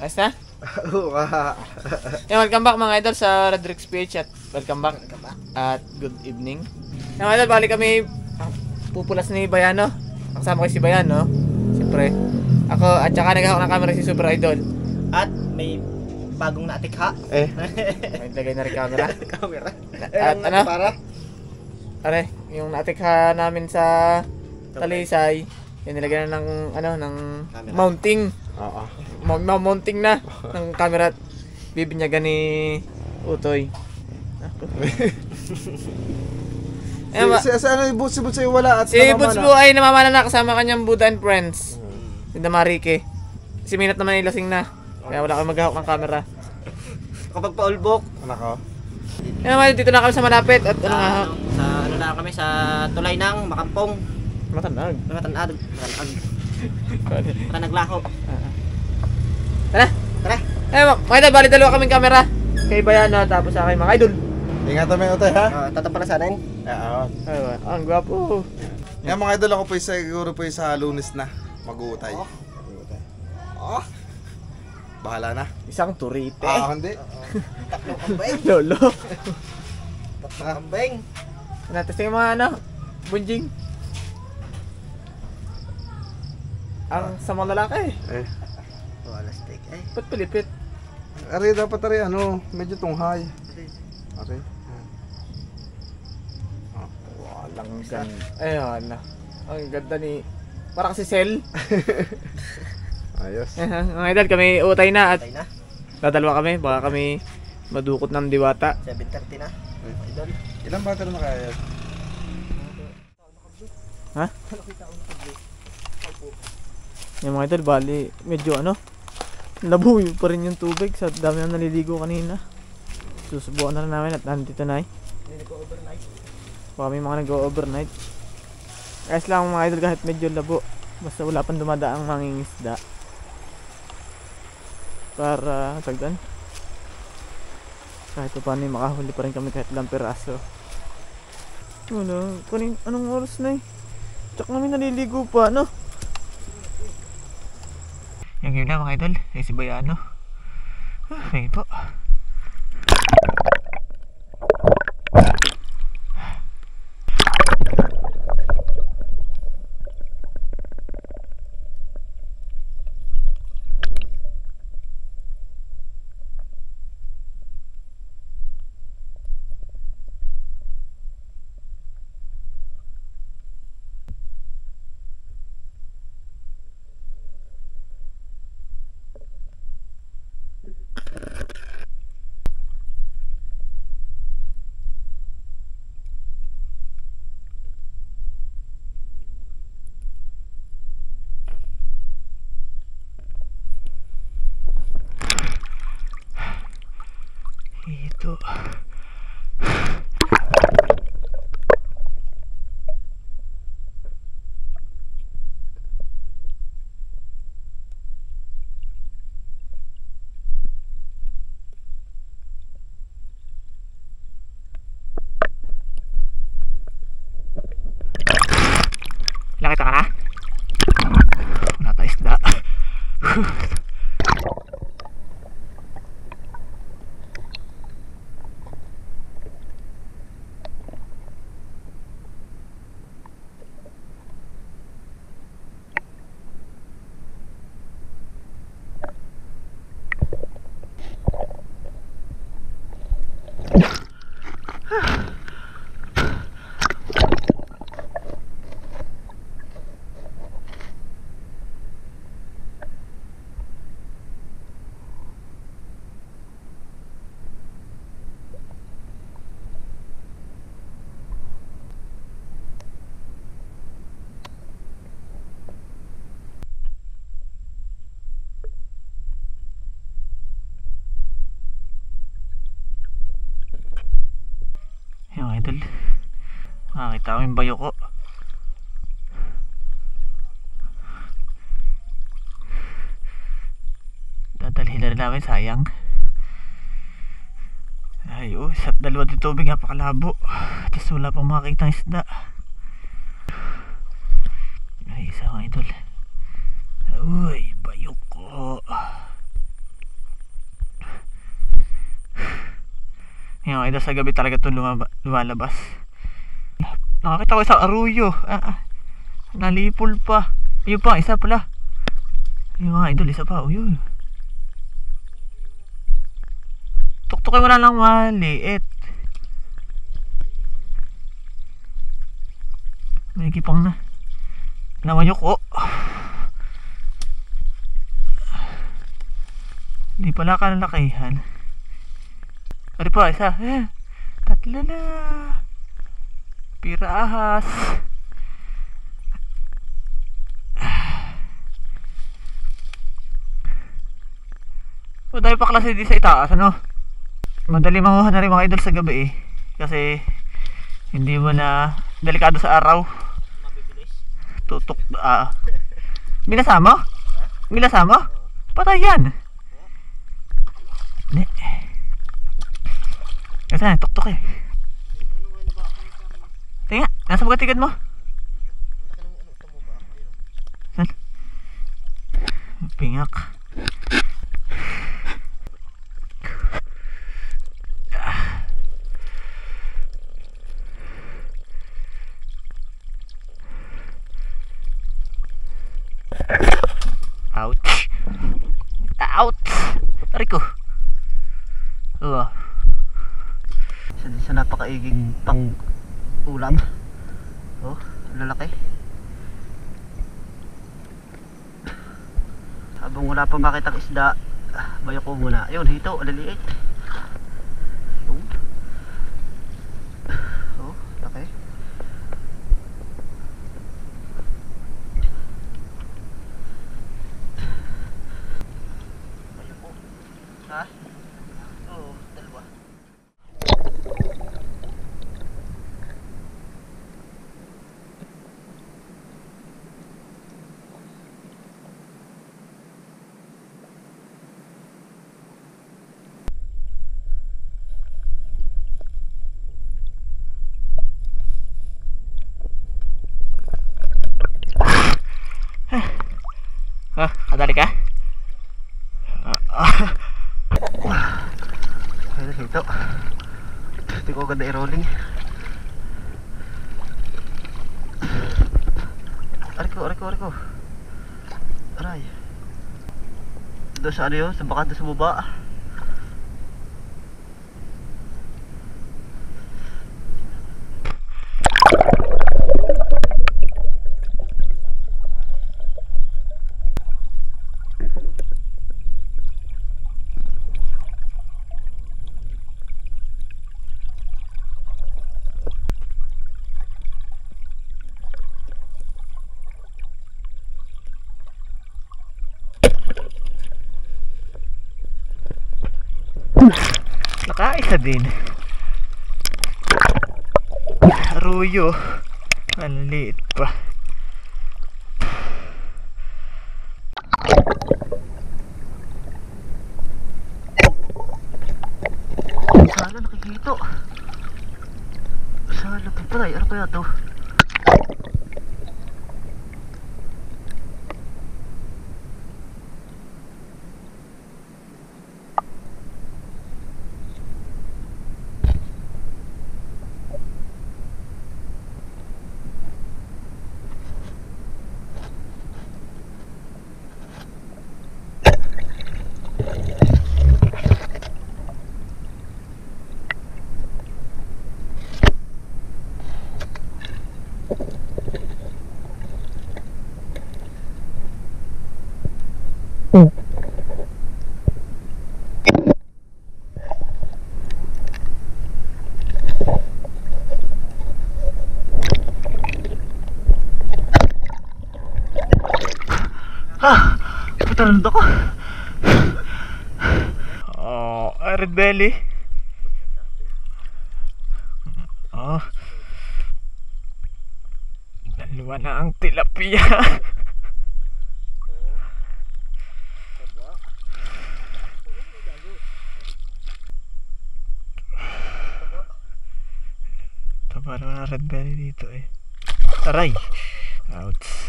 Ayos na? Oo ka. Welcome back mga idol sa Rodrix PH at welcome back at good evening. Mga idol, bali kami pupulas ni Bayano. Kasama ko si Bayano, siyempre. Ako at saka naghahawak ng camera si Super Idol. At may bagong natikha. May lagay na rin camera. Camera. At ano? Para? Are, yung natikha namin sa Talisay, yung nilagyan na ng ano, ng Camera. mounting. Oo. Mounting na ng camera at bibinyagan ni Utoy. Si ano yung Boots sa'yo wala at Si Boots po ay namamana na kasama kanyang Buddha and Friends. Si Damarike. Si Minat naman ay lasing na. Kaya wala kang maghahawak ng camera. Kapag paulbok. Anak ko. Dito na kami sa malapit at ano nga. Sa ano na kami sa tulay ng Makampong. Matanag. Matanag. Matanaglaho. Tara! Tara! Mga idol, bali dalawa kaming camera. Kay Bayano tapos sa akin mga idol. Ingatan mo yung utay ha? Tatapala sa atin. Oo. Ang gwapo. Yan mga idol, ako po siguro po sa Lunes na mag-uutay. Oh. Bahala na. Isang turite. Hindi. Tatlong kambing. Lolo. Tatlong kambing. Natasting yung mga ano, bunjing. Ang sa mga lalaki. Wala steak eh. Ba't pilipit? Ari dapat ari ano, medyo tunghay. Ari. Walang ganda. Ayun na. Ang ganda ni... Parang si Sel. Ayos. Mga idol, kami utay na at Patay na. dadalawa kami. Baka kami madukot ng diwata. 7:30 na. Idol. Ilang bata na kaya? Ha? Yung mga idol, bali medyo ano, labuyo pa rin yung tubig sa dami na naliligo kanina. Susubukan na lang namin at nandito na eh. Hindi ko overnight. Baka may mga nag-overnight. Ayos lang mga idol kahit medyo labo. Basta wala pang dumadaang mangingisda. Para tagdan. Kahit pa paano makahuli pa rin kami kahit ilang piraso. Ano, anong oras na eh? Tsak namin naliligo pa, no? Yung game na mga idol, ay si Bayano. May po. Ito. Nakita ka na? Wala tayo isda. Yung idol, nakakita ko yung bayo ko. Dadalhin na rin namin, sayang. Ay, sa dalawa din tubig, napakalabo. Tapos wala pang makakita ng isda. Ay, isa mga idol. Uy, bayok ko. Yung idol sa gabi talaga ito lumalabas. Nakakita ko isang aruyo. Nalipol pa. Ayun pa, isa pala. Yung mga idol, isa pa. Uyun. Tuktukin mo na lang maliit. May kipang na. Namayok ko. Hindi pala kalalakihan. Ari pa, isa. Tatlo na. Pirahas. Madali pa klase di sa itaas, ano? Madali manguha na rin mga idol sa gabi eh. Kasi hindi mo na delikado sa araw. Mabibilis. Tutok. Minasama? Minasama? Patay yan. Hindi. Kasi na, tuktok eh. Tingnan, nasa pagkatigad mo? Saan? Pingak. Ouch. Ouch. Rico. Isa napakaiging pang ulam. Lalaki. Habang wala pa makitang isda, bayo ko muna. Ayun, hito, aliliit. Ayun. Laki. Bayo ko. Ha? Oo, dalawa. Kadali ka? Ayun, hito. Hindi ko ganda i-rolling. Ariko. Aray. Doon sa ano yun? Sa baka doon sa baba. Nakaisa din. Aruyo. Maliliit pa. Sana nakikita. Sana pagpalay. Ano kaya to? Talund ako. Red belly. Dalawa na ang tilapia. Taba na red belly dito eh. Aray. Ouch.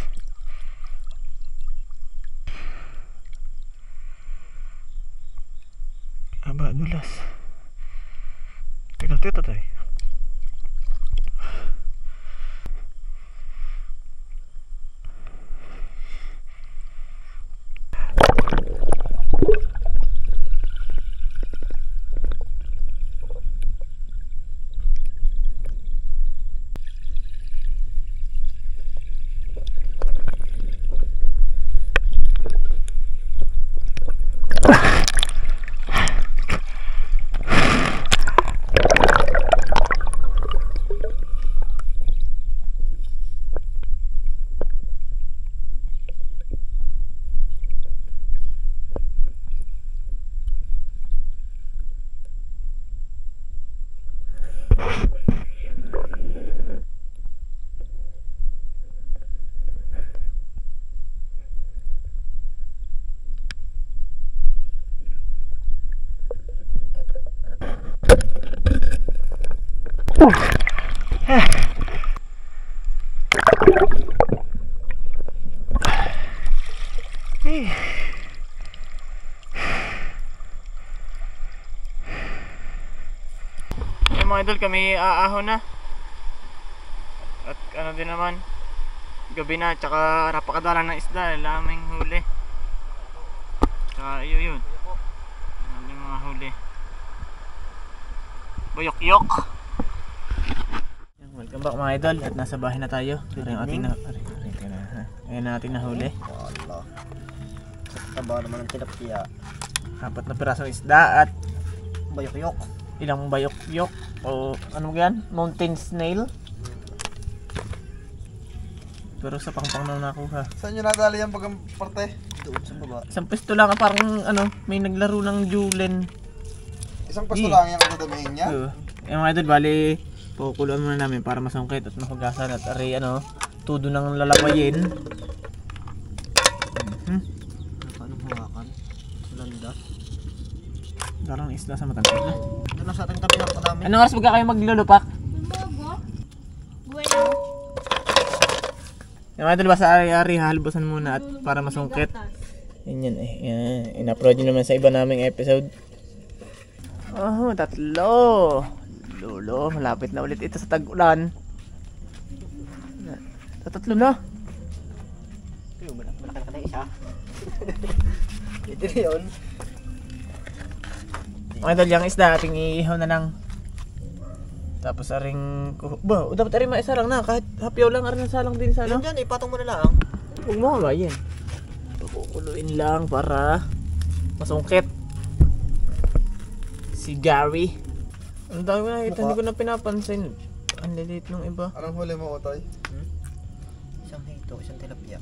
Aba, dulas. Tito tayo. Mga idol, kami aahon na. At ano din naman, gabi na, tsaka napakadalang ng isda, laming huli. Tsaka yun, laming mga huli. Bayok-yok. Welcome back mga idol, at nasa bahay na tayo. Ito yung ating ayan na ating nahuli. Wala. Taba naman ng tilapia. 4 na pirasong isda at Bayok-yok. ilang bayok-yok o ano yan? Mountain snail. Pero sa pangpang na nakuha. Saan nyo nadali yan pag parte? Doon sa baba. Isang pesto lang, parang ano, may naglaro ng Julen. Isang pasto lang yung dadamihin niya? Yung mga idol, bali pukuluan muna namin para masungkit at mahugasan at aray ano, tudo ng lalawayin. Paano hawakan? Landa. Darang isda sa matangkad na. Ito na sa ating tabi ng kadami. Anong oras ba kayo maglulupak? Bueno. Yung mga idol, basta ari-ari halbusan muna at para masungkit. Yan eh. Yan. In-upload nyo naman sa iba naming episode. Oh, 3. Lolo, malapit na ulit ito sa tag-ulan. 3 na. Pero malaki na isa. Ito na yun. Mga idol, yung isda ating iihaw na lang. Tapos aring ba, dapat aring maisarang na kahit hapyaw lang aring salang din sa ano. Yan dyan, ipatong mo na lang. Huwag mo kabayin. Kukuluin lang para masungkit. Si Gary. Ang dami na ito, hindi ko na pinapansin. Ang lilit ng iba. Anong huli mo, Otoy? Isang hito, isang tilapia.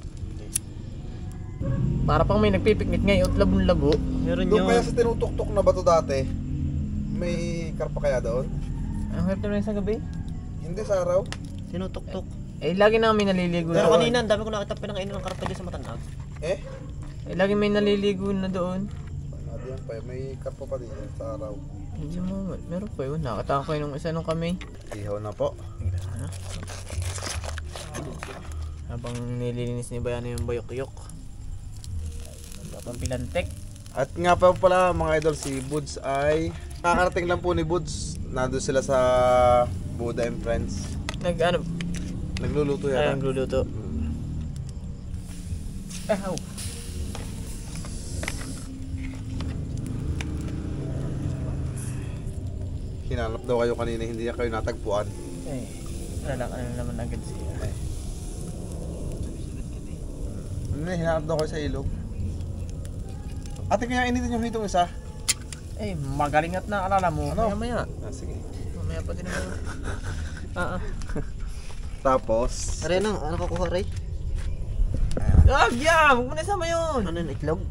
Para pang may nagpipiknik ngayon, labong-labo. Meron Doon yung... kaya sa tinutok-tok na bato dati, may karpa kaya doon? Ang hirap naman sa gabi. Hindi sa araw. Tinutok-tok. Eh, lagi namin naliligo Pero doon. kanina, ang dami ko nakita pinakainin ng karpa dyan sa Matanag. Eh? Eh, lagi may naliligo na doon. Ano yan pa, may karpa pa din yan sa araw. Hindi mo, meron pa yun. Nakatawa ko yung isa nung kami. Ihaw na po. Habang nililinis ni Bayano yung bayok-yok. Habang pilantek. At nga pa pala mga idol, si Buds ay kakarating lang po ni Buds. Nandun sila sa Buddha and Friends. Ay, Nagluluto yata. nagluluto. Aw. Hinanap daw kayo kanina, hindi niya kayo natagpuan. Ay, ano naman agad siya. Hinanap daw kayo sa ilog. Ate, kaya initin yung hitong isa? Eh, magaling at naalala mo. Ano? Maya. Sige. Mamaya pa din naman. Tapos, Aray na, ano kakuha, Ray? Yeah! Huwag mo na isama yun! Ano yung itlog?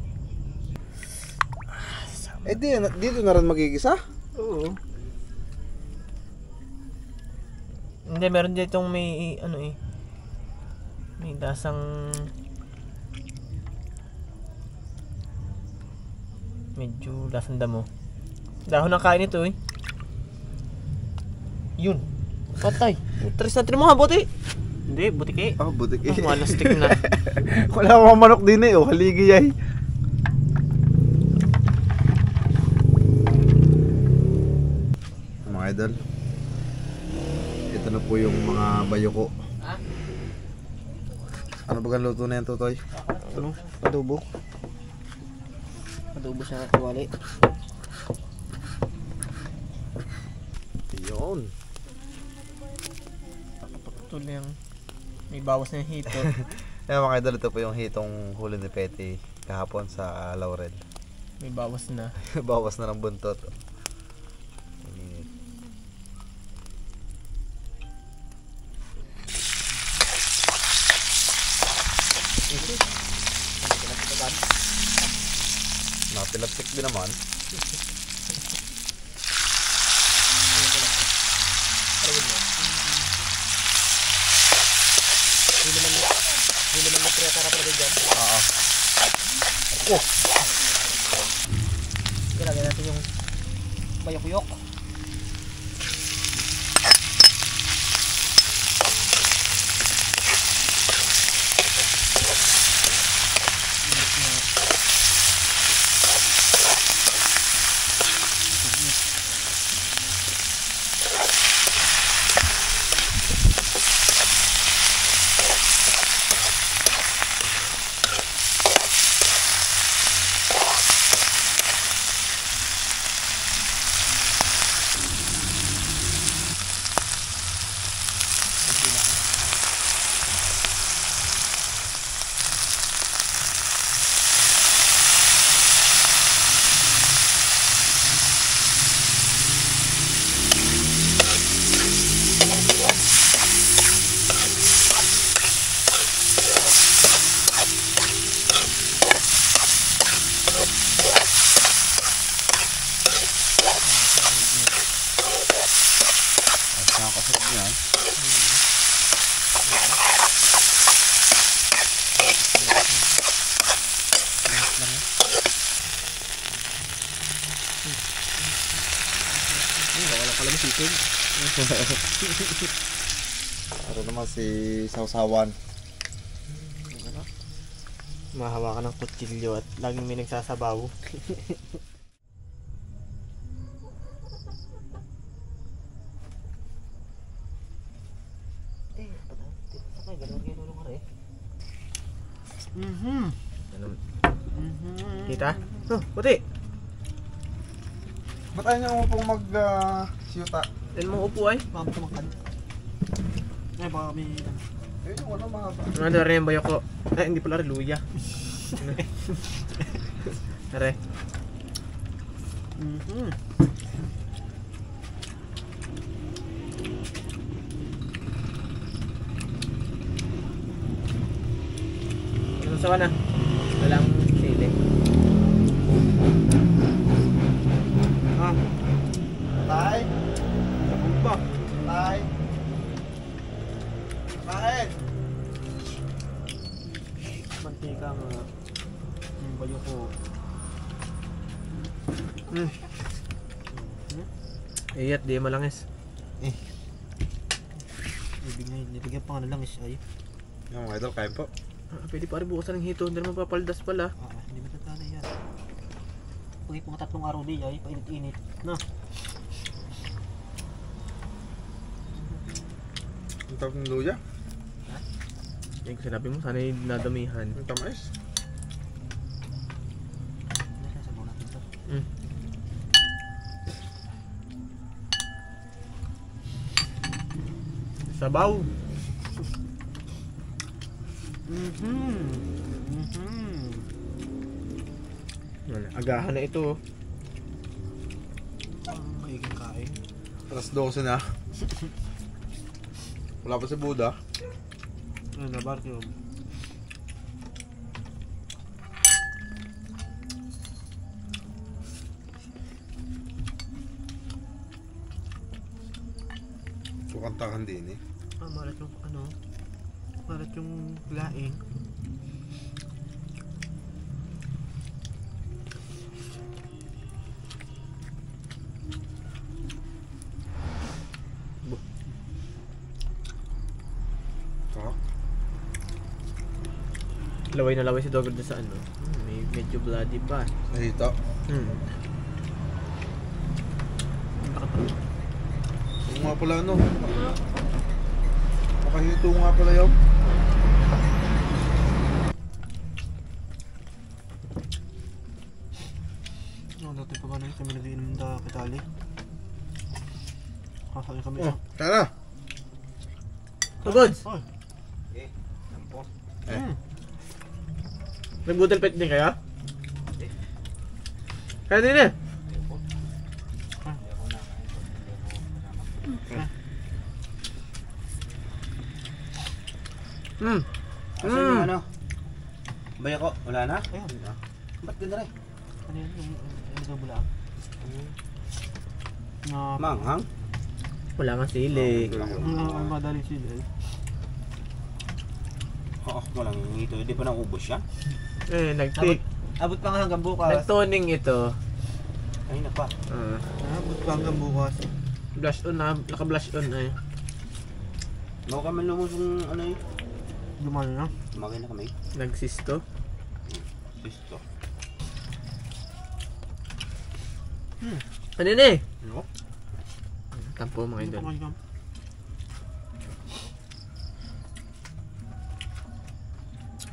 dito na rin magigisa? Oo. Hindi, meron ditong may, ano eh. May dasang... Medyo lasang damo. Dahon ng kain ito eh. Yun. Patay. Tris natin mo ha, buti. Hindi, butik eh. Oh, butik eh. Malastik na. Wala mga manok din eh, oh. Haligi ay. Mga idol. Ito na po yung mga bayoko. Ha? Ano ba ang luto na yan, Tutoy? Ano? Adobo. Adobo sa tuwali. Yun. Ito na yung may bawas na yung hito. Ayan mga idol, ito po yung hitong huli ni Petty kahapon sa Laurel. May bawas na. Bawas na ng buntot. Napilapsik din naman. Hindi naman na para dyan. Oo. Oh! Ilagay natin yung bayok-yok. Nakakasarap yan. Wala pala masisig. Ito naman si Sausawan. Mahawakan ng kutsilyo at laging may nagsasabaw. Kita? Oh, puti. Ba't ayaw niya mo pong mag-siyuta? Yan mo upo ay. Baka tumakad. Ay, baka may... Ayun yung ano mahaba. Ano daw rin yung bayo ko? Ay, hindi pala rin luya. Are. Ano sa na? Walang sili. Ah, Tay! Tapong pa. Tay! Kain! mantika nga. Yung bayo ko. Iyat, di malangis. Ibig na yun. Nilagyan pa nga na lang is ay. Yung mga idol, kain po. Pwede pa rin bukasan ng hito, hindi naman papaldas pala. Hindi matatala yan. Pag mga 3 araw di ay, painit-init. Na. Ang tawag ng luya? Yan ko sinabi mo, sana yung nadamihan. Ang tamais? Nasasabaw natin ito. Sabaw! Agahan na ito. Maiging kain. Alas 12 na. Wala pa si Buda. Ano na bar yun? Sukantakan din eh. Malat yung ano? Malat yung laing. Laway na laway si Dogger doon sa ano. May medyo bloody pa. Nahito. Yung nga pala ano. Makahito nga pala yun. Dati pa ganun kami nag-iinom na kitali. Kasain kami. Oh, tara. So, goods. Ay. Nag-budel pet din kaya? Kaya din eh. Asan yung ano? Baya ko, wala na? Ayun. Ba't ganda rin? Ano yun? Yung double up. Na Manghang? Wala nga sili. madaling sila eh. Oo, walang ito. Hindi pa naubos siya. Nag-pick. Abot pa nga hanggang bukas. Nag-toning ito. Ay na pa. Abot pa hanggang bukas. Blush on na. Naka-blush on ay. Bago kami lumusong ano eh. Lumano na. Tumagay na kami. Nagsisto. Gusto. Ano yun eh? Ano? Tampo mga idol.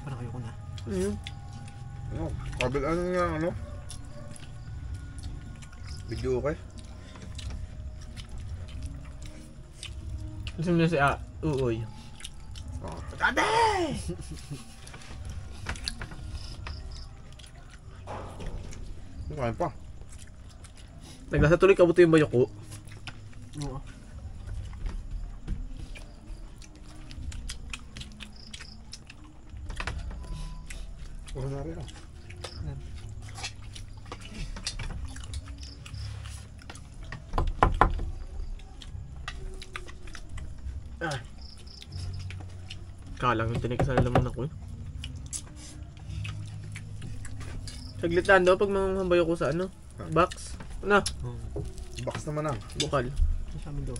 Parang ayoko na. Ano? Kabel ano nga ano? Video okay? Gusto mo na si Uoy. Oo. Kain pa. Naglasa tuloy kabuto yung bayok ko. Oo. Wala na rin ah. Kalang yung tinig sa laman ako eh. Saglit lang daw pag mamambayo ko sa ano? Box. Ano? Box naman ah. Bukal. Sa amin daw.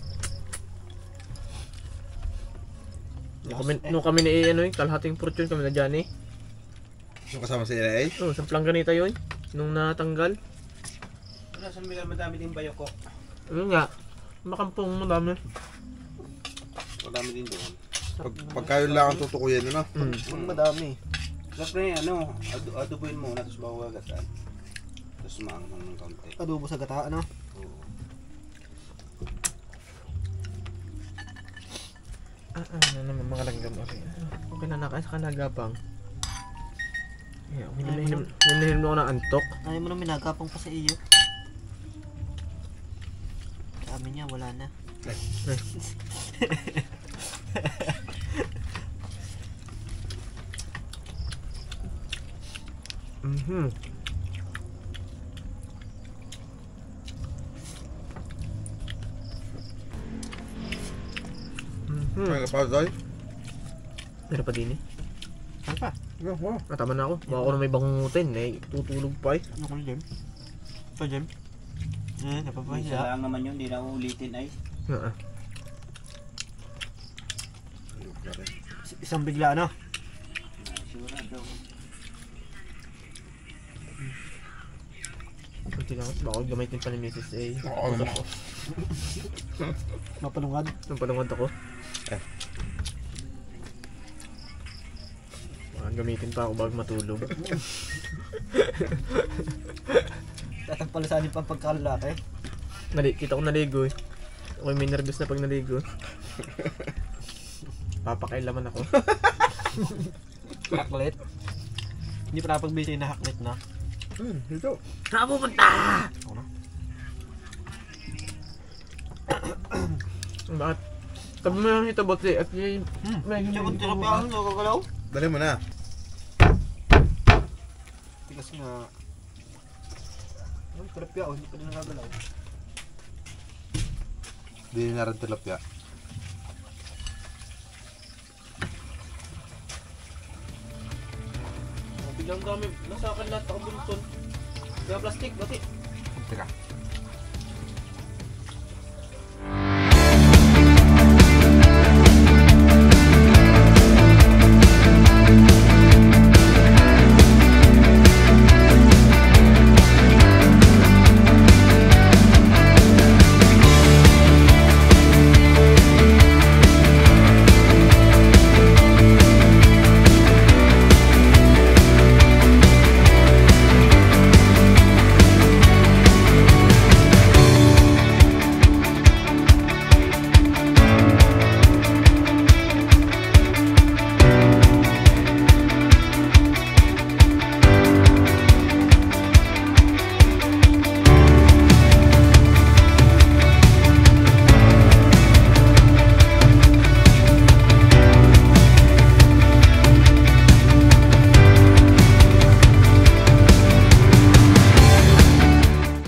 Nung kami na ano eh, kalahating fortune kami na dyan eh. Yung kasama sa LA? Oh, sa planganita yun. Nung natanggal. Wala, saan may madami din bayo ko? Ano nga? Makampong madami. Madami din doon. Pagkayo lang ang tutukuyan na. Madami. Siyempre, ano, adubuin mo na, tapos bawagasan. Tapos maangang ng kaunti. Adobo sa gata, ano? Oo. Ano naman mga langgam. Okay na nakain sa kanagapang. Yeah, hinihinom mo ako ng antok. Ayaw mo na minagapang pa sa iyo. Sa amin niya, wala na. May kapal tayo? Meron pa din eh. Ano pa? Wow. Tama na ako. Baka ako na may bangutin eh. Tutulog pa eh. Ano ko Jem? Pa Jem? Isa Napapahiya. lang naman yun, hindi na ulitin ay. Isang bigla, ano? Sigurado. Kunti lang. Baka gamitin pa ni Mrs. A. Oo naman ako. Mapalungad. Nung palungad ako. Baka gamitin pa ako bago matulog. Tatagpalasanin pa ang pagkalalaki. Kita ko naligo eh. Ako may nervous na pag naligo. Papakailaman ako. Haklit. Hindi pa napagbisay na haklit na. Dito. Saan pupunta? Bakit? Tabi mo yung hitabot eh. At yung... Siya pa ako, nakagalaw? Dali mo na. Tigas nga. Ang tilapia, hindi pa rin nakagalaw. Hindi na rin tilapia. Biglang dami. Nasa akin lahat ako bunton. Kaya plastic, bati. Teka.